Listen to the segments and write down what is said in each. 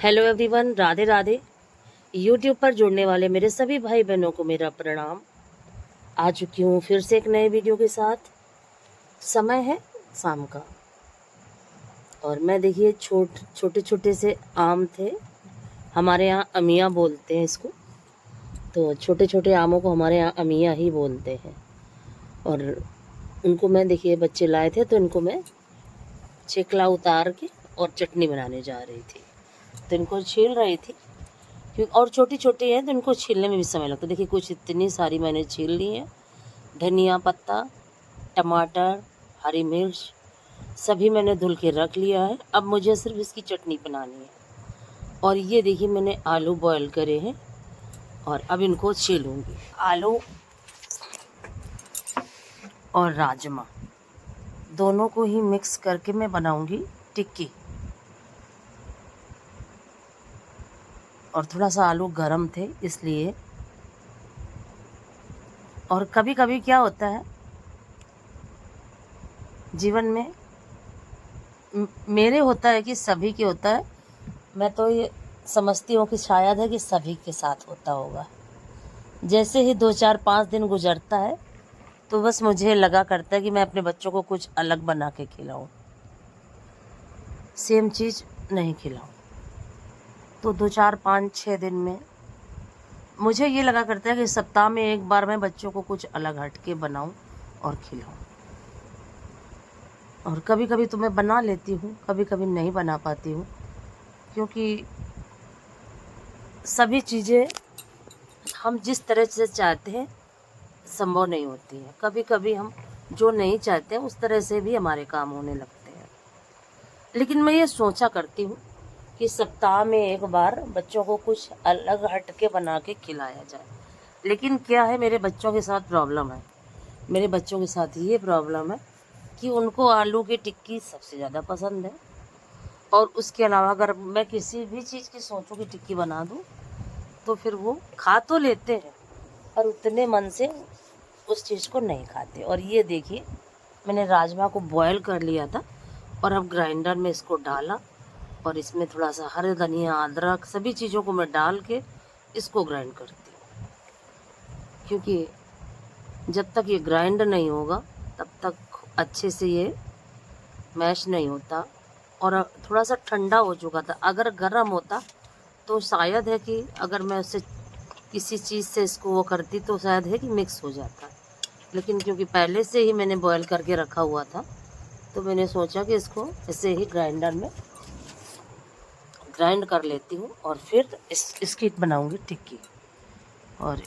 Hello everyone, Radhe Radhe. YouTube पर जुड़ने वाले मेरे सभी भाई बहनों को मेरा प्रणाम। आ चुकी हूँ फिर से एक नए वीडियो के साथ। समय है शाम का और मैं देखिए छोटे छोटे से आम थे। हमारे यहाँ अमिया बोलते हैं इसको, तो छोटे छोटे आमों को हमारे यहाँ अमिया ही बोलते हैं। और उनको मैं देखिए बच्चे लाए थे तो इनको मैं छिकला उतार के और चटनी बनाने जा रही थी, तो इनको छील रही थी क्योंकि और छोटी छोटी है तो इनको छीलने में भी समय लगता है। देखिए कुछ इतनी सारी मैंने छील ली है। धनिया पत्ता, टमाटर, हरी मिर्च सभी मैंने धुल के रख लिया है। अब मुझे सिर्फ इसकी चटनी बनानी है। और ये देखिए मैंने आलू बॉईल करे हैं और अब इनको छीलूँगी। आलू और राजमा दोनों को ही मिक्स करके मैं बनाऊँगी टिक्की। और थोड़ा सा आलू गरम थे इसलिए। और कभी कभी क्या होता है जीवन में, मेरे होता है कि सभी के होता है। मैं तो ये समझती हूँ कि शायद है कि सभी के साथ होता होगा। जैसे ही 2 4 5 दिन गुजरता है तो बस मुझे लगा करता है कि मैं अपने बच्चों को कुछ अलग बना के खिलाऊं, सेम चीज़ नहीं खिलाऊं। तो 2 4 5 6 दिन में मुझे ये लगा करता है कि सप्ताह में एक बार मैं बच्चों को कुछ अलग हट के बनाऊं और खिलाऊं। और कभी कभी तो मैं बना लेती हूँ, कभी कभी नहीं बना पाती हूँ, क्योंकि सभी चीज़ें हम जिस तरह से चाहते हैं संभव नहीं होती हैं। कभी कभी हम जो नहीं चाहते हैं उस तरह से भी हमारे काम होने लगते हैं। लेकिन मैं ये सोचा करती हूँ कि सप्ताह में एक बार बच्चों को कुछ अलग हट के बना के खिलाया जाए। लेकिन क्या है, मेरे बच्चों के साथ प्रॉब्लम है। मेरे बच्चों के साथ ये प्रॉब्लम है कि उनको आलू की टिक्की सबसे ज़्यादा पसंद है। और उसके अलावा अगर मैं किसी भी चीज़ की सोचूं कि टिक्की बना दूं तो फिर वो खा तो लेते हैं और उतने मन से उस चीज़ को नहीं खाते। और ये देखिए मैंने राजमा को बॉयल कर लिया था और अब ग्राइंडर में इसको डाला और इसमें थोड़ा सा हरे धनिया, अदरक सभी चीज़ों को मैं डाल के इसको ग्राइंड करती हूँ। क्योंकि जब तक ये ग्राइंड नहीं होगा तब तक अच्छे से ये मैश नहीं होता। और थोड़ा सा ठंडा हो चुका था। अगर गर्म होता तो शायद है कि अगर मैं उससे किसी चीज़ से इसको वो करती तो शायद है कि मिक्स हो जाता। लेकिन क्योंकि पहले से ही मैंने बॉयल करके रखा हुआ था तो मैंने सोचा कि इसको ऐसे ही ग्राइंडर में ग्राइंड कर लेती हूँ और फिर इसकी बनाऊँगी टिक्की। और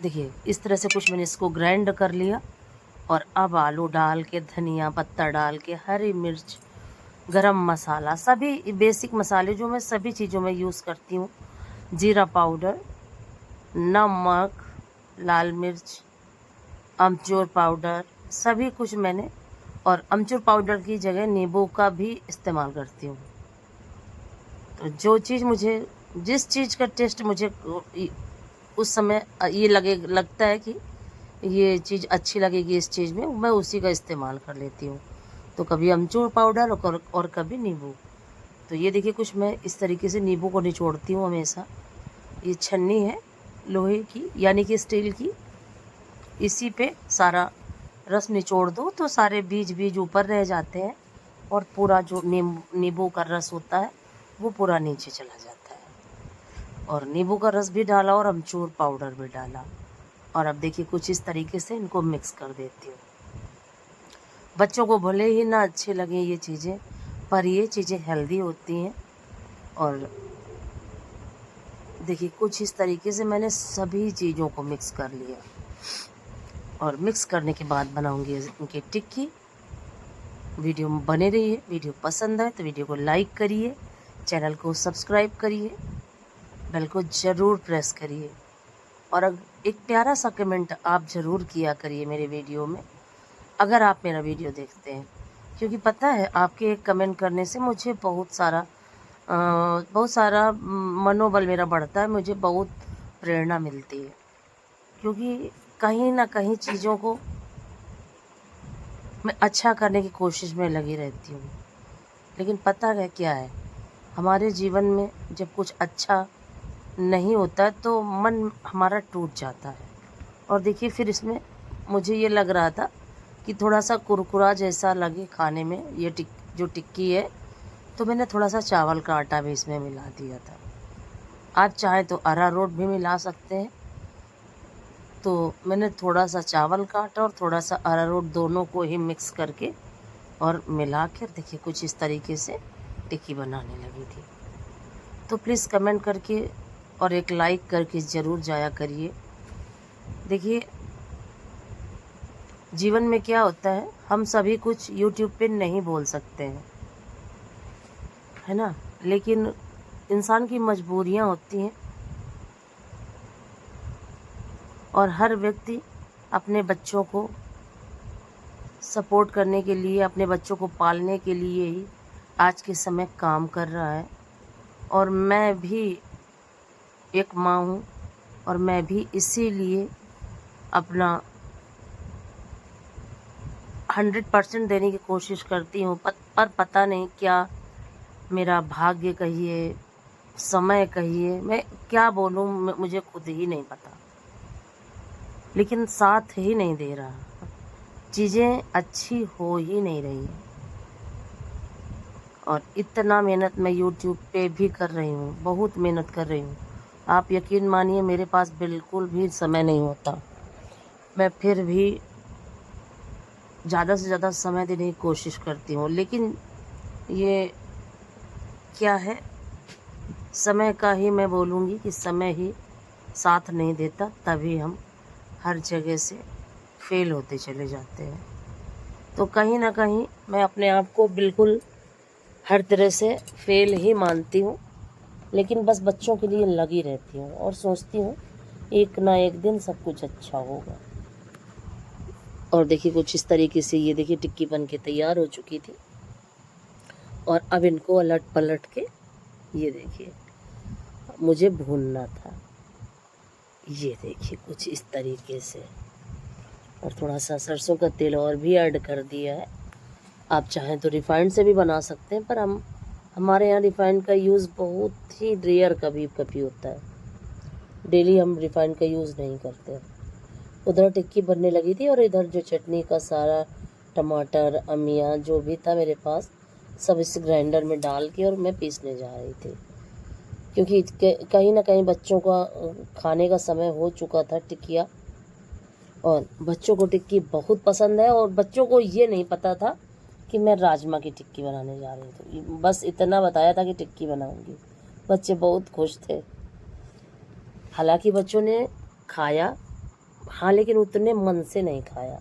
देखिए इस तरह से कुछ मैंने इसको ग्राइंड कर लिया। और अब आलू डाल के, धनिया पत्ता डाल के, हरी मिर्च, गरम मसाला, सभी बेसिक मसाले जो मैं सभी चीज़ों में यूज़ करती हूँ, जीरा पाउडर, नमक, लाल मिर्च, अमचूर पाउडर, सभी कुछ मैंने। और अमचूर पाउडर की जगह नींबू का भी इस्तेमाल करती हूँ। तो जो चीज़ मुझे, जिस चीज़ का टेस्ट मुझे उस समय ये लगता है कि ये चीज़ अच्छी लगेगी इस चीज़ में, मैं उसी का इस्तेमाल कर लेती हूँ। तो कभी अमचूर पाउडर और कभी नींबू। तो ये देखिए कुछ मैं इस तरीके से नींबू को निचोड़ती हूँ हमेशा। ये छन्नी है लोहे की यानी कि स्टील की, इसी पे सारा रस निचोड़ दो तो सारे बीज बीज ऊपर रह जाते हैं और पूरा जो नींबू का रस होता है वो पूरा नीचे चला जाता है। और नींबू का रस भी डाला और अमचूर पाउडर भी डाला। और अब देखिए कुछ इस तरीके से इनको मिक्स कर देती हूँ। बच्चों को भले ही ना अच्छे लगे ये चीज़ें, पर ये चीज़ें हेल्दी होती हैं। और देखिए कुछ इस तरीके से मैंने सभी चीज़ों को मिक्स कर लिया। और मिक्स करने के बाद बनाऊंगी इनकी टिक्की। वीडियो में बने रहिए। वीडियो पसंद आए तो वीडियो को लाइक करिए, चैनल को सब्सक्राइब करिए, बेल को ज़रूर प्रेस करिए। और एक प्यारा सा कमेंट आप ज़रूर किया करिए मेरे वीडियो में, अगर आप मेरा वीडियो देखते हैं। क्योंकि पता है आपके एक कमेंट करने से मुझे बहुत सारा मनोबल मेरा बढ़ता है, मुझे बहुत प्रेरणा मिलती है। क्योंकि कहीं ना कहीं चीज़ों को मैं अच्छा करने की कोशिश में लगी रहती हूँ। लेकिन पता है क्या है, हमारे जीवन में जब कुछ अच्छा नहीं होता तो मन हमारा टूट जाता है। और देखिए फिर इसमें मुझे ये लग रहा था कि थोड़ा सा कुरकुरा जैसा लगे खाने में ये जो टिक्की है, तो मैंने थोड़ा सा चावल का आटा भी इसमें मिला दिया था। आप चाहे तो अरारोट भी मिला सकते हैं। तो मैंने थोड़ा सा चावल का आटा और थोड़ा सा अरारोट दोनों को ही मिक्स करके और मिला कर देखिए कुछ इस तरीके से टिक्की बनाने लगी थी। तो प्लीज़ कमेंट करके और एक लाइक करके ज़रूर जाया करिए। देखिए जीवन में क्या होता है, हम सभी कुछ यूट्यूब पे नहीं बोल सकते हैं, है ना, लेकिन इंसान की मजबूरियां होती हैं और हर व्यक्ति अपने बच्चों को सपोर्ट करने के लिए, अपने बच्चों को पालने के लिए ही आज के समय काम कर रहा है। और मैं भी एक माँ हूँ और मैं भी इसीलिए अपना 100% देने की कोशिश करती हूँ। पर पता नहीं क्या मेरा भाग्य कहिए, समय कहिए, मैं क्या बोलूँ, मुझे खुद ही नहीं पता, लेकिन साथ ही नहीं दे रहा, चीज़ें अच्छी हो ही नहीं रही है। और इतना मेहनत मैं YouTube पे भी कर रही हूँ, बहुत मेहनत कर रही हूँ। आप यकीन मानिए मेरे पास बिल्कुल भी समय नहीं होता, मैं फिर भी ज़्यादा से ज़्यादा समय देने की कोशिश करती हूँ। लेकिन ये क्या है, समय का ही मैं बोलूँगी कि समय ही साथ नहीं देता, तभी हम हर जगह से फेल होते चले जाते हैं। तो कहीं ना कहीं मैं अपने आप को बिल्कुल हर तरह से फेल ही मानती हूँ, लेकिन बस बच्चों के लिए लगी रहती हूँ और सोचती हूँ एक ना एक दिन सब कुछ अच्छा होगा। और देखिए कुछ इस तरीके से ये देखिए टिक्की बन के तैयार हो चुकी थी और अब इनको अलट पलट के ये देखिए मुझे भूनना था। ये देखिए कुछ इस तरीके से, और थोड़ा सा सरसों का तेल और भी ऐड कर दिया है। आप चाहें तो रिफाइंड से भी बना सकते हैं, पर हमारे यहाँ रिफाइंड का यूज़ बहुत ही रेयर कभी कभी होता है, डेली हम रिफाइंड का यूज़ नहीं करते। उधर टिक्की बनने लगी थी और इधर जो चटनी का सारा टमाटर अमिया जो भी था मेरे पास सब इस ग्राइंडर में डाल के और मैं पीसने जा रही थी, क्योंकि कहीं ना कहीं बच्चों का खाने का समय हो चुका था टिक्किया, और बच्चों को टिक्की बहुत पसंद है। और बच्चों को ये नहीं पता था कि मैं राजमा की टिक्की बनाने जा रही थी, बस इतना बताया था कि टिक्की बनाऊंगी। बच्चे बहुत खुश थे, हालांकि बच्चों ने खाया, हाँ, लेकिन उतने मन से नहीं खाया।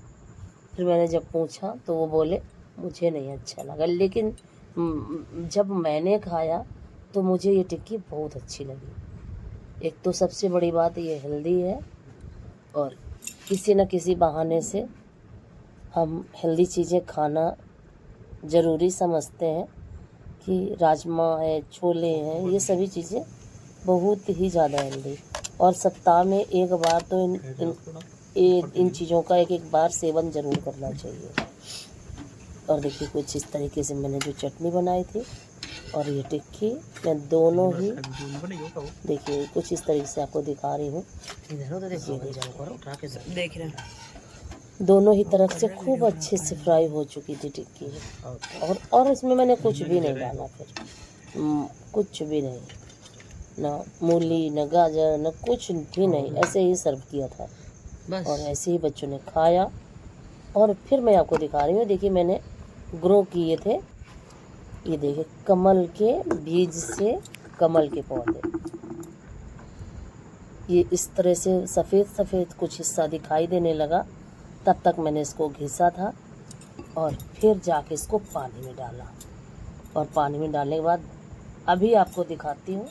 फिर मैंने जब पूछा तो वो बोले मुझे नहीं अच्छा लगा, लेकिन जब मैंने खाया तो मुझे ये टिक्की बहुत अच्छी लगी। एक तो सबसे बड़ी बात ये हेल्दी है, और किसी न किसी बहाने से हम हेल्दी चीज़ें खाना ज़रूरी समझते हैं कि राजमा है, छोले हैं, ये सभी चीज़ें बहुत ही ज़्यादा हेल्दी, और सप्ताह में एक बार तो इन चीज़ों का एक बार सेवन ज़रूर करना चाहिए। और देखिए कुछ इस तरीके से मैंने जो चटनी बनाई थी और ये टिक्की, मैं दोनों ही देखिए कुछ इस तरीके से आपको दिखा रही हूँ। देख रहे हैं दोनों ही तरफ से खूब अच्छे से फ्राई हो चुकी थी टिक्की, और इसमें मैंने कुछ भी नहीं डाला, फिर कुछ भी नहीं, ना मूली ना गाजर ना कुछ भी नहीं, ऐसे ही सर्व किया था बस। और ऐसे ही बच्चों ने खाया। और फिर मैं आपको दिखा रही हूँ, देखिए मैंने ग्रो किए थे, ये देखिए कमल के बीज से कमल के पौधे, ये इस तरह से सफ़ेद सफ़ेद कुछ हिस्सा दिखाई देने लगा, तब तक मैंने इसको घिसा था और फिर जाके इसको पानी में डाला। और पानी में डालने के बाद अभी आपको दिखाती हूँ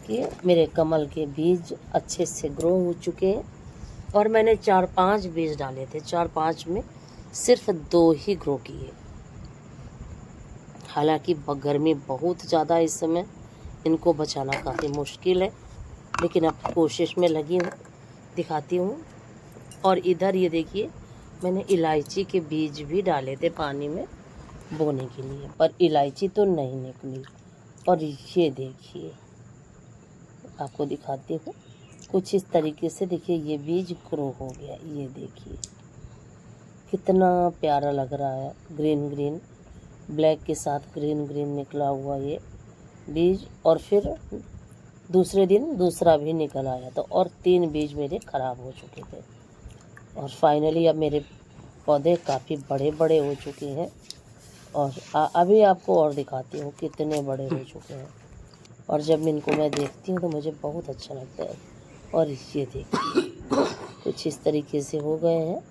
कि मेरे कमल के बीज अच्छे से ग्रो हो चुके हैं। और मैंने 4-5 बीज डाले थे, 4-5 में सिर्फ 2 ही ग्रो किए। हालांकि गर्मी बहुत ज़्यादा इस समय, इनको बचाना काफ़ी मुश्किल है, लेकिन अब कोशिश में लगी हूँ, दिखाती हूँ। और इधर ये देखिए मैंने इलायची के बीज भी डाले थे पानी में बोने के लिए, पर इलायची तो नहीं निकली, और ये देखिए, आपको दिखाती हूँ कुछ इस तरीके से। देखिए ये बीज ग्रो हो गया, ये देखिए कितना प्यारा लग रहा है। ग्रीन ग्रीन, ब्लैक के साथ ग्रीन ग्रीन निकला हुआ ये बीज। और फिर दूसरे दिन दूसरा भी निकल आया, तो और 3 बीज मेरे ख़राब हो चुके थे। और फाइनली अब मेरे पौधे काफ़ी बड़े बड़े हो चुके हैं। और अभी आपको और दिखाती हूँ कितने बड़े हो चुके हैं। और जब इनको मैं देखती हूँ तो मुझे बहुत अच्छा लगता है। और ये देखिए कुछ इस तरीके से हो गए हैं।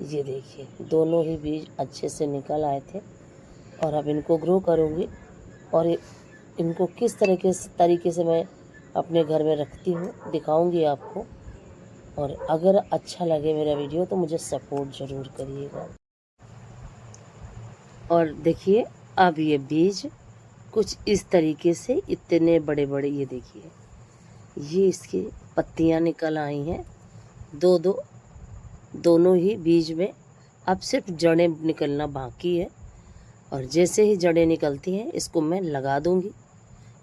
ये देखिए दोनों ही बीज अच्छे से निकल आए थे। और अब इनको ग्रो करूँगी और इनको किस तरीके से मैं अपने घर में रखती हूँ दिखाऊंगी आपको। और अगर अच्छा लगे मेरा वीडियो तो मुझे सपोर्ट ज़रूर करिएगा। और देखिए अब ये बीज कुछ इस तरीके से इतने बड़े बड़े, ये देखिए ये इसकी पत्तियाँ निकल आई हैं, दोनों ही बीज में। अब सिर्फ जड़ें निकलना बाकी है। और जैसे ही जड़ें निकलती हैं इसको मैं लगा दूंगी